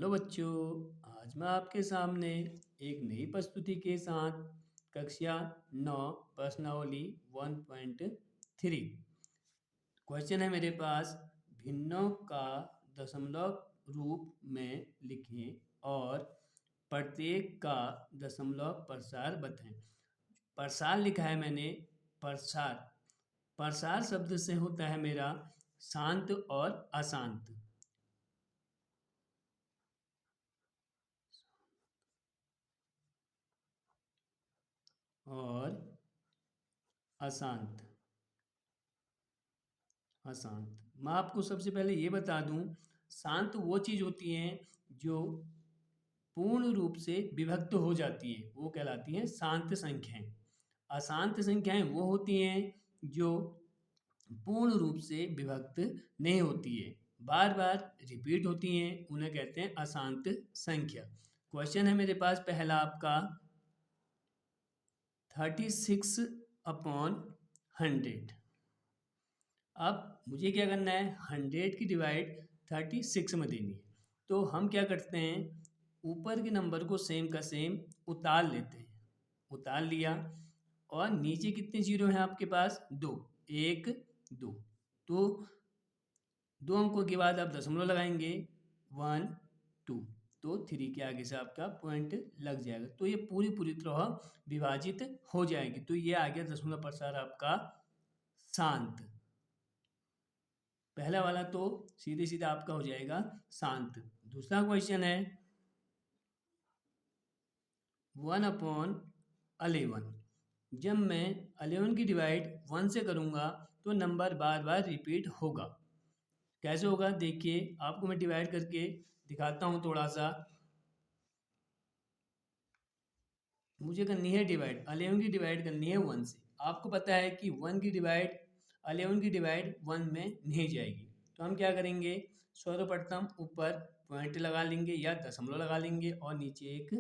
Hello बच्चों, आज मैं आपके सामने एक नई प्रस्तुति के साथ कक्षा 9 प्रश्नावली 1.3 क्वेश्चन है मेरे पास। भिन्नों का दशमलव रूप में लिखें और प्रत्येक का दशमलव प्रसार बताएं। प्रसार लिखा है मैंने, प्रसार प्रसार शब्द से होता है मेरा शांत और अशांत। और अशांत अशांत मैं आपको सबसे पहले ये बता दूं, शांत वो चीज़ होती हैं जो पूर्ण रूप से विभक्त हो जाती है, वो कहलाती हैं शांत संख्याएं। अशांत संख्याएं वो होती हैं जो पूर्ण रूप से विभक्त नहीं होती है, बार बार रिपीट होती हैं, उन्हें कहते हैं अशांत संख्या। क्वेश्चन है मेरे पास पहला आपका 36/100। अब मुझे क्या करना है, 100 की डिवाइड 36 में देनी है। तो हम क्या करते हैं, ऊपर के नंबर को सेम का सेम उतार लेते हैं। उतार लिया और नीचे कितने जीरो हैं आपके पास, 2, 1 2। तो 2 अंकों के बाद आप दशमलव लगाएंगे, 1 2, तो 3 के आगे से आपका पॉइंट लग जाएगा, तो ये पूरी पूरी तरह विभाजित हो जाएगी। तो ये आ गया दशमलव प्रसार आपका शांत। पहला वाला तो सीधे सीधा आपका हो जाएगा शांत। दूसरा क्वेश्चन है 1/11। जब मैं 11 की डिवाइड 1 से करूँगा तो नंबर बार बार रिपीट होगा। कैसे होगा देखिए, आपको मैं डिवाइड करके दिखाता हूँ थोड़ा सा। मुझे करनी है डिवाइड, 11 की डिवाइड करनी है 1 से। आपको पता है कि 1 की डिवाइड 11 की डिवाइड 1 में नहीं जाएगी, तो हम क्या करेंगे, सर्वप्रथम ऊपर पॉइंट लगा लेंगे या दशमलव लगा लेंगे और नीचे एक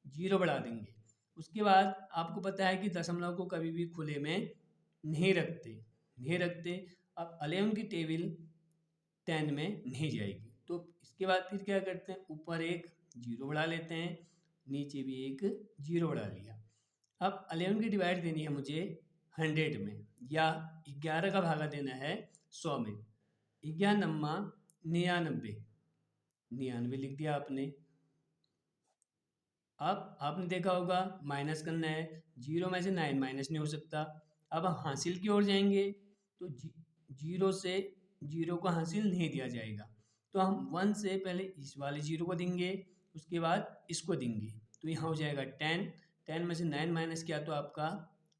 जीरो बढ़ा देंगे। उसके बाद आपको पता है कि दशमलव को कभी भी खुले में नहीं रखते। अब 11 की टेबल 10 में नहीं जाएगी, तो इसके बाद फिर क्या करते हैं, ऊपर एक जीरो बढ़ा लेते हैं, नीचे भी एक जीरो बढ़ा लिया। अब 11 की डिवाइड देनी है मुझे 100 में, या 11 का भागा देना है 100 में। 11 99, 99 लिख दिया आपने। अब आपने देखा होगा माइनस करना है, जीरो में से 9 माइनस नहीं हो सकता। अब हम हासिल की ओर जाएंगे तो जीरो से जीरो को हासिल नहीं दिया जाएगा, तो हम 1 से पहले इस वाले जीरो को देंगे, उसके बाद इसको देंगे, तो यहाँ हो जाएगा 10। 10 में से 9 माइनस किया तो आपका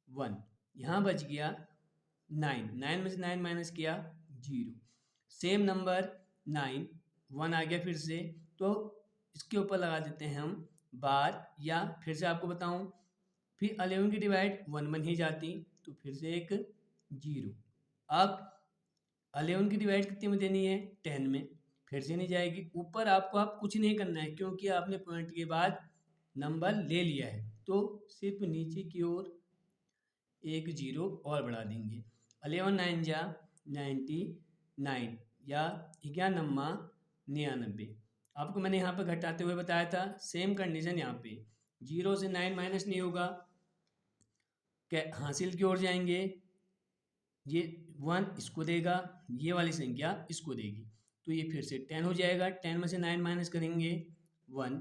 1, यहाँ बच गया 9। 9 में से 9 माइनस किया, जीरो। सेम नंबर 9, 1 आ गया फिर से, तो इसके ऊपर लगा देते हैं हम बार, या फिर से आपको बताऊं, फिर 11 की डिवाइड 1 में नहीं जाती, तो फिर से एक जीरो। अब 11 की डिवाइड कितने में देनी है, 10 में, फिर से नहीं जाएगी। ऊपर आपको आप कुछ नहीं करना है, क्योंकि आपने पॉइंट के बाद नंबर ले लिया है, तो सिर्फ नीचे की ओर एक जीरो और बढ़ा देंगे। 11 9 जा 99, या 11 99। आपको मैंने यहाँ पर घटाते हुए बताया था, सेम कंडीशन यहाँ पे, जीरो से 9 माइनस नहीं होगा, हासिल की ओर जाएंगे, ये 1 इसको देगा, ये वाली संख्या इसको देगी, तो ये फिर से 10 हो जाएगा। 10 में से 9 माइनस करेंगे 1,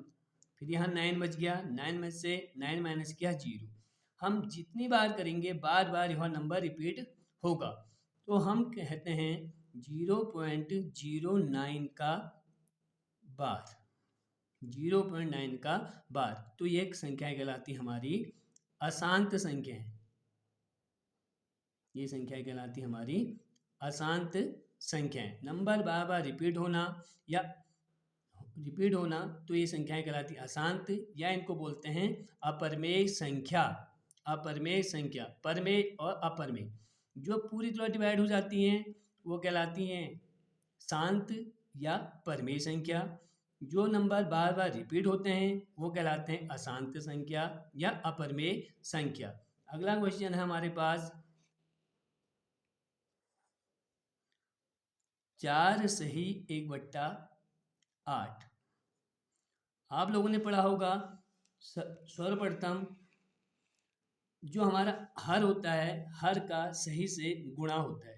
फिर यहाँ 9 बच गया, 9 में से 9 माइनस किया, जीरो। हम जितनी बार करेंगे बार बार यह नंबर रिपीट होगा, तो हम कहते हैं 0.09 का बार, 0.9 का बार। तो ये एक संख्या कहलाती हमारी अशांत संख्या है, ये संख्या कहलाती हमारी अशांत संख्याएं। नंबर बार बार रिपीट होना तो ये संख्याएं कहलाती अशांत, या इनको बोलते हैं अपरमेय संख्या। अपरमेय संख्या, परमेय और अपरमेय, जो पूरी तरह डिवाइड हो जाती हैं वो कहलाती हैं शांत या परमेय संख्या। जो नंबर बार बार रिपीट होते हैं वो कहलाते हैं अशांत संख्या या अपरमेय संख्या। अगला क्वेश्चन है हमारे पास 4 सही 1/8। आप लोगों ने पढ़ा होगा सर्वप्रथम जो हमारा हर होता है, हर का सही से गुणा होता है।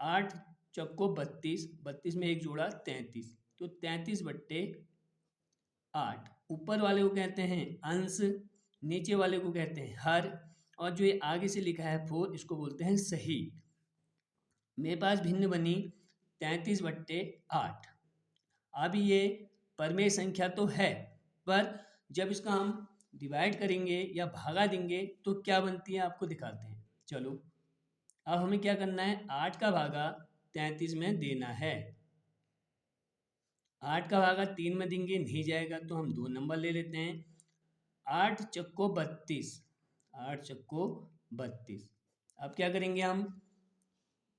8 चक्को 32, 32 में एक जोड़ा 33, तो 33/8। ऊपर वाले को कहते हैं अंश, नीचे वाले को कहते हैं हर, और जो ये आगे से लिखा है 4, इसको बोलते हैं सही। मेरे पास भिन्न बनी 33/8। अब ये परमेय संख्या तो है, पर जब इसका हम डिवाइड करेंगे या भागा देंगे तो क्या बनती है आपको दिखाते हैं। चलो, अब हमें क्या करना है, 8 का भागा 33 में देना है। 8 का भागा 3 में देंगे नहीं जाएगा, तो हम 2 नंबर ले लेते हैं। 8 चक्को 32, 8 चक्को 32। अब क्या करेंगे हम,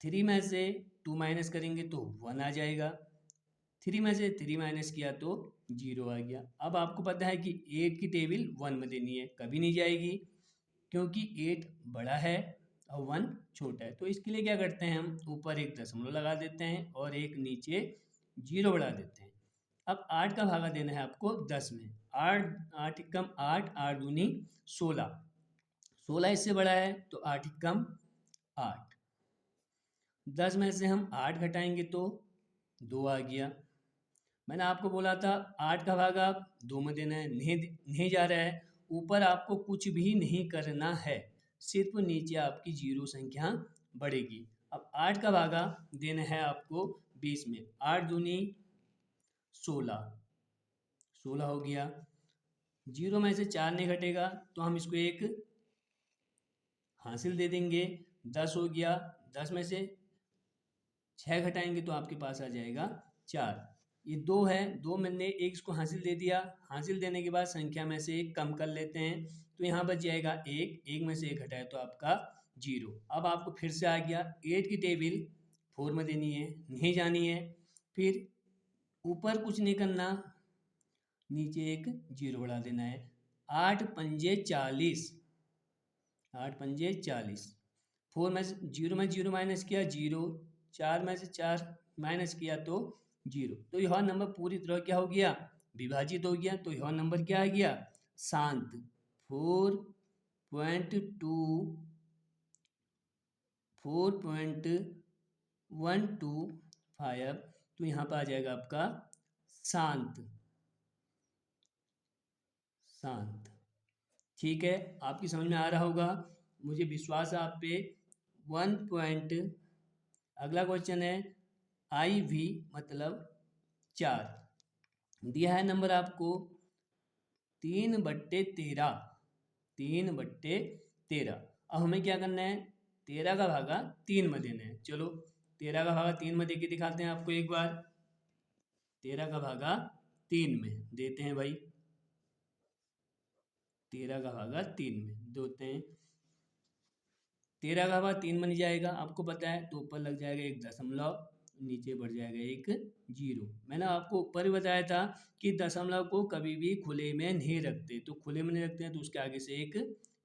3 में से 2 माइनस करेंगे तो 1 आ जाएगा। 3 में से 3 माइनस किया तो 0 आ गया। अब आपको पता है कि 8 की टेबल 1 में देनी है, कभी नहीं जाएगी क्योंकि 8 बड़ा है और 1 छोटा है। तो इसके लिए क्या करते हैं, हम ऊपर एक दशमलव लगा देते हैं और एक नीचे 0 बढ़ा देते हैं। अब 8 का भागा देना है आपको 10 में। 8 8 एकम 8, 8 दूनी 16, 16 इससे बड़ा है तो 8 एकम 8। 10 में से हम 8 घटाएंगे तो 2 आ गया। मैंने आपको बोला था 8 का भाग आप 2 में देना है, नहीं जा रहा है। ऊपर आपको कुछ भी नहीं करना है, सिर्फ नीचे आपकी जीरो संख्या बढ़ेगी। अब 8 का भागा देना है आपको 20 में। 8 दूनी 16, 16 हो गया। जीरो में से 4 नहीं घटेगा तो हम इसको एक हासिल दे देंगे, 10 हो गया। 10 में से 6 घटाएंगे तो आपके पास आ जाएगा 4। ये 2 है, 2 मैंने एक इसको हासिल दे दिया। हासिल देने के बाद संख्या में से एक कम कर लेते हैं, तो यहाँ बच जाएगा 1, 1 में से 1 घटाए तो आपका 0। अब आपको फिर से आ गया 8 की टेबल 4 में देनी है, नहीं जानी है। फिर ऊपर कुछ नहीं करना, नीचे एक 0 बढ़ा देना है। 8 पंजे 40, 8 पंजे 40। 4 में से 0 माइनस किया 0, 4 में से 4 माइनस किया तो 0। तो यह नंबर पूरी तरह क्या हो गया, विभाजित हो गया। तो यह नंबर क्या आ गया, शांत। 4.125, तो यहाँ पर आ जाएगा आपका शांत, शांत। ठीक है, आपकी समझ में आ रहा होगा, मुझे विश्वास है आप पे। 1 अगला क्वेश्चन है IV मतलब 4। दिया है नंबर आपको 3/13, 3/13। अब हमें क्या करना है, 13 का भागा 3 में देना है। चलो 13 का भागा 3 में दे के दिखाते हैं आपको एक बार। 13 का भागा 3 में देते हैं भाई, 13 का भागा 3 में देते हैं। 13 का भाग 3 बन जाएगा, आपको पता है, तो ऊपर लग जाएगा एक दशमलव, नीचे बढ़ जाएगा एक 0। मैंने आपको ऊपर ही बताया था कि दशमलव को कभी भी खुले में नहीं रखते, तो खुले में नहीं रखते हैं तो उसके आगे से एक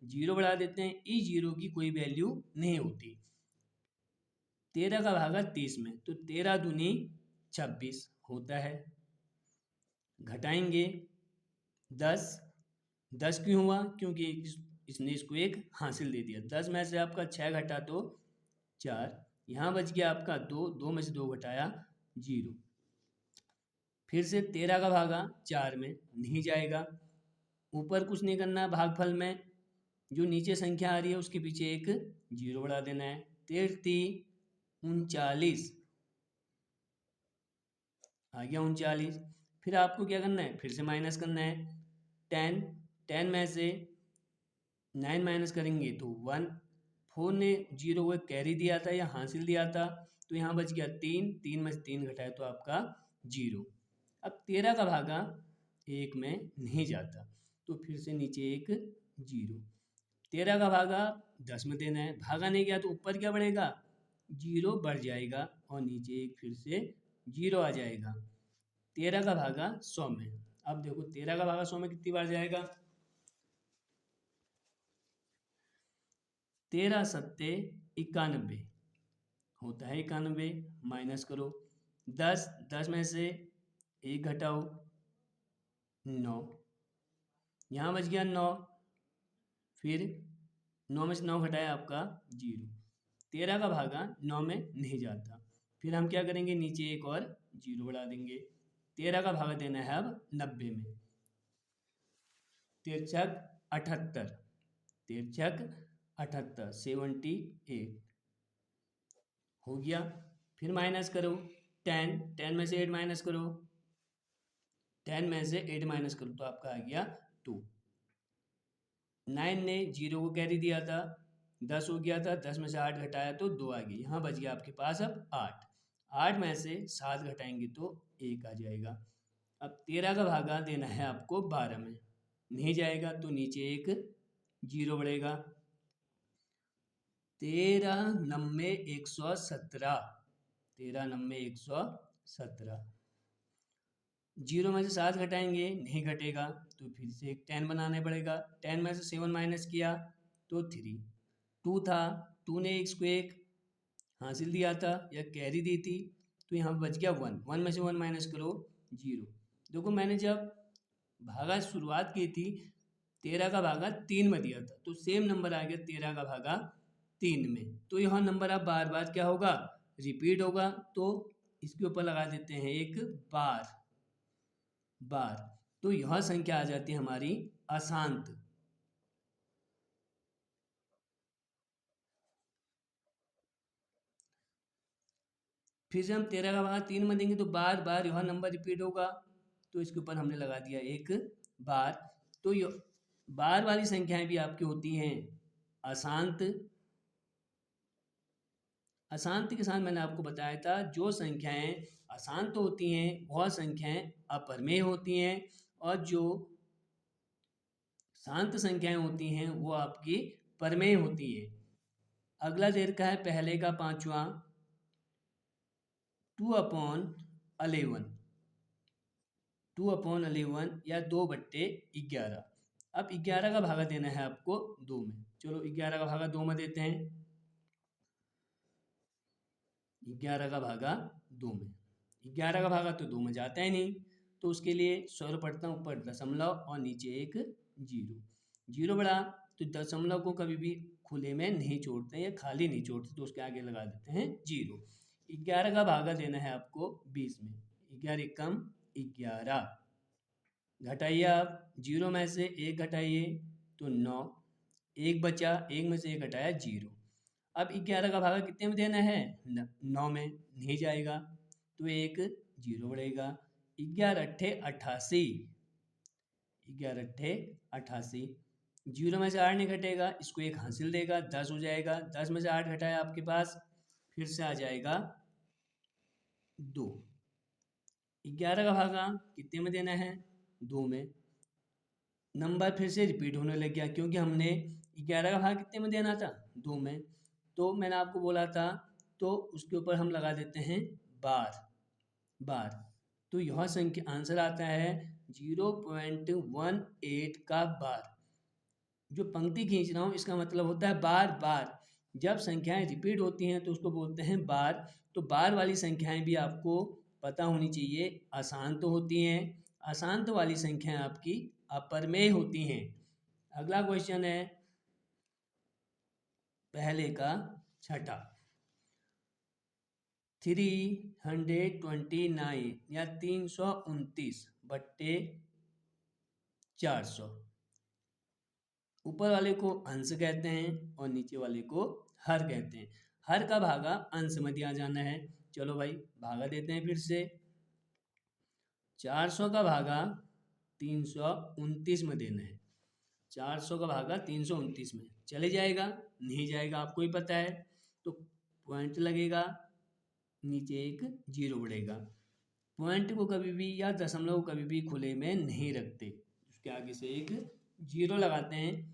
0 बढ़ा देते हैं। इस 0 की कोई वैल्यू नहीं होती। 13 का भागा 30 में, तो 13 दूनी 26 होता है। घटाएंगे 10, 10 क्यों हुआ, क्योंकि इसने इसको एक हासिल दे दिया। 10 में से आपका 6 घटा तो 4, यहाँ बच गया आपका 2, 2 में से 2 घटाया 0। फिर से 13 का भागा 4 में नहीं जाएगा, ऊपर कुछ नहीं करना, भागफल में जो नीचे संख्या आ रही है उसके पीछे एक 0 बढ़ा देना है। 33 39 आ गया 39। फिर आपको क्या करना है, फिर से माइनस करना है। 10, 10 में से 9 माइनस करेंगे तो 1। 4 ने 0 को कैरी दिया था या हासिल दिया था, तो यहाँ बच गया 3, 3 में से 3 घटाए तो आपका 0। अब 13 का भागा 1 में नहीं जाता, तो फिर से नीचे एक 0। 13 का भागा 10 में देना है, भागा नहीं गया तो ऊपर क्या बढ़ेगा, 0 बढ़ जाएगा और नीचे एक फिर से 0 आ जाएगा। 13 का भागा 100 में। अब देखो 13 का भागा 100 में कितनी बार जाएगा, 13 सत्ते 91 होता है 91, माइनस करो। 10, 10 में से 1 घटाओ 9, यहाँ बच गया 9, फिर 9 में से 9 घटाया आपका 0, 13 का भागा 9 में नहीं जाता, फिर हम क्या करेंगे, नीचे एक और 0 बढ़ा देंगे। 13 का भागा देना है अब 90 में, तिरछक 78, तिरछक 78, 78 हो गया। फिर माइनस करो 10, 10 में से 8 माइनस करो, 10 में से 8 माइनस करो तो आपका आ गया 2। 9 ने 0 को कैरी दिया था, 10 हो गया था, 10 में से 8 घटाया तो 2 आ गई, यहाँ बच गया आपके पास अब 8, 8 में से 7 घटाएंगे तो 1 आ जाएगा। अब 13 का भागा देना है आपको 12 में, नहीं जाएगा तो नीचे एक 0 बढ़ेगा। 13 नम्बे 117, 13 नम्बे 117, 0 में से 7 घटाएंगे नहीं घटेगा तो फिर से एक 10 बनाना पड़ेगा। 10 में से 7 माइनस किया तो 3, 2 था, 2 ने x को 1 हासिल दिया था या कैरी दी थी, तो यहाँ बच गया 1, 1 में से 1 माइनस करो 0। देखो मैंने जब भागा शुरुआत की थी 13 का भागा 3 में दिया था, तो सेम नंबर आ गया 13 का भागा 3 में, तो यह नंबर अब बार बार क्या होगा, रिपीट होगा, तो इसके ऊपर लगा देते हैं एक बार, बार, तो यह संख्या आ जाती है हमारी अशांत। फिर से हम 13 का भागा 3 में देंगे तो बार बार यह नंबर रिपीट होगा, तो इसके ऊपर हमने लगा दिया एक बार। तो यह बार वाली संख्याएं भी आपकी होती हैं अशांत। अशांत के साथ मैंने आपको बताया था जो संख्याएं अशांत होती हैं वह संख्याएं अपरमेय होती हैं, और जो शांत संख्याएं होती हैं वो आपकी परमेय होती हैं। अगला दे रखा है पहले का पांचवा 2/11, 2/11 या 2/11। अब 11 का भागा देना है आपको 2 में, चलो 11 का भागा 2 में देते हैं, 11 का भागा 2 में, 11 का भागा तो 2 में जाता ही नहीं, तो उसके लिए स्वर पढ़ता हूँ, ऊपर दशमलव और नीचे एक 0, 0 बढ़ा तो दशमलव को कभी भी खुले में नहीं छोड़ते या खाली नहीं छोड़ते, तो उसके आगे लगा देते हैं 0। 11 का भागा देना है आपको 20 में, 11 कम 11, घटाइए आप 0 में से 1 घटाइए तो 9, 1 बचा, 1 में से 1 घटाया 0। अब 11 का भागा कितने में देना है, 9 में, नहीं जाएगा तो एक 0 बढ़ेगा। 11 अट्ठे 88, 11 अट्ठे 88, 0 में से 8 नहीं घटेगा, इसको एक हासिल देगा, 10 हो जाएगा, 10 में से 8 घटाया आपके पास, फिर से आ जाएगा 2। 11 का भागा कितने में देना है, 2 में, नंबर फिर से रिपीट होने लग गया क्योंकि हमने 11 का भाग कितने में देना था, 2 में, तो मैंने आपको बोला था, तो उसके ऊपर हम लगा देते हैं बार, बार, तो यह संख्या आंसर आता है 0.18 का बार। जो पंक्ति खींच रहा हूँ इसका मतलब होता है बार बार, जब संख्याएं रिपीट होती हैं तो उसको बोलते हैं बार। तो बार वाली संख्याएं भी आपको पता होनी चाहिए, अशांत होती हैं, अशांत वाली संख्याएं आपकी अपरमेय होती हैं। अगला क्वेश्चन है पहले का छठा 329 या 329/400, ऊपर वाले को अंश कहते हैं और नीचे वाले को हर कहते हैं। हर का भागा अंश में दिया जाना है, चलो भाई भागा देते हैं फिर से। 400 का भागा 329 में देना है, 400 का भागा 329 में, चले जाएगा नहीं जाएगा आपको ही पता है, तो पॉइंट लगेगा, नीचे एक 0 बढ़ेगा। पॉइंट को कभी भी या दशमलव को कभी भी खुले में नहीं रखते, उसके आगे से एक 0 लगाते हैं।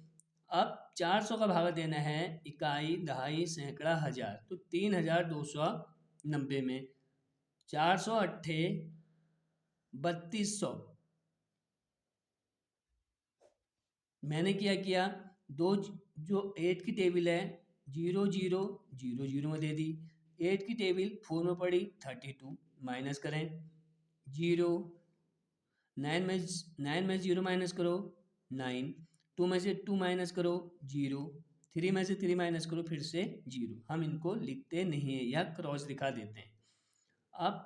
अब 400 का भागा देना है इकाई, दहाई, सैकड़ा, हजार, तो 3290 में 400 अट्ठे 3200, मैंने क्या किया, दो जो 8 की टेबल है 0 0 0 0 में दे दी, 8 की टेबल 4 में पड़ी 32, माइनस करें 0 9 में 0 माइनस करो 9, 2 में से 2 माइनस करो 0, 3 में से 3 माइनस करो फिर से 0। हम इनको लिखते नहीं है या क्रॉस दिखा देते हैं। अब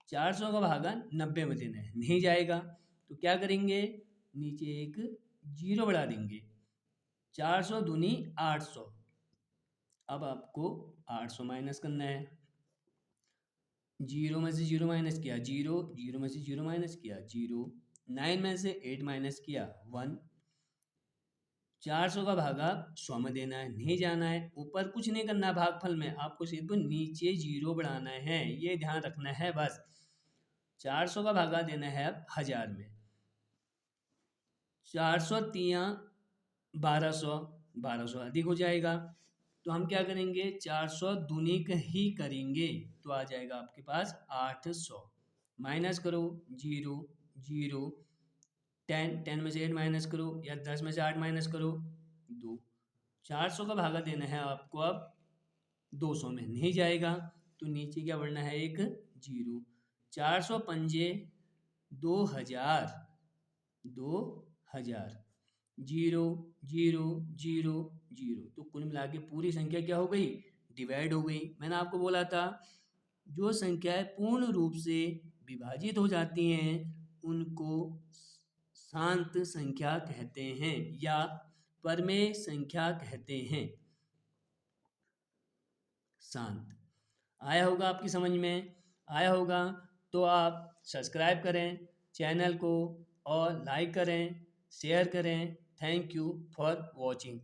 400 का भागा 90 में देना है, नहीं जाएगा तो क्या करेंगे, नीचे एक 0 बढ़ा देंगे। 400 दूनी 800। अब आपको 800 माइनस करना है। 0 में से 0 माइनस किया 0, 0 में से 0 माइनस किया 0, 9 में से 8 माइनस किया 1। 400 का भागा 100 में देना है, नहीं जाना है, ऊपर कुछ नहीं करना भागफल में, आपको सिर्फ नीचे 0 बढ़ाना है, ये ध्यान रखना है बस। 400 का भागा देना है अब 1000 में। 400 तिया 1200, 1200 अधिक हो जाएगा तो हम क्या करेंगे, 400 दूनी ही करेंगे तो आ जाएगा आपके पास 800। माइनस करो 0, 0, 10, 10 में से 8 माइनस करो या 10 में से 8 माइनस करो 2। 400 का भागा देना है आपको अब 200 में, नहीं जाएगा तो नीचे क्या बढ़ना है, एक 0। 400 पंजे 2000, 2000, 0, 0, 0, 0। तो कुल मिला के पूरी संख्या क्या हो गई, डिवाइड हो गई। मैंने आपको बोला था जो संख्याएं पूर्ण रूप से विभाजित हो जाती हैं उनको शांत संख्या कहते हैं या परमेय संख्या कहते हैं। शांत आया होगा आपकी समझ में, आया होगा तो आप सब्सक्राइब करें चैनल को और लाइक करें, शेयर करें। Thank you for watching.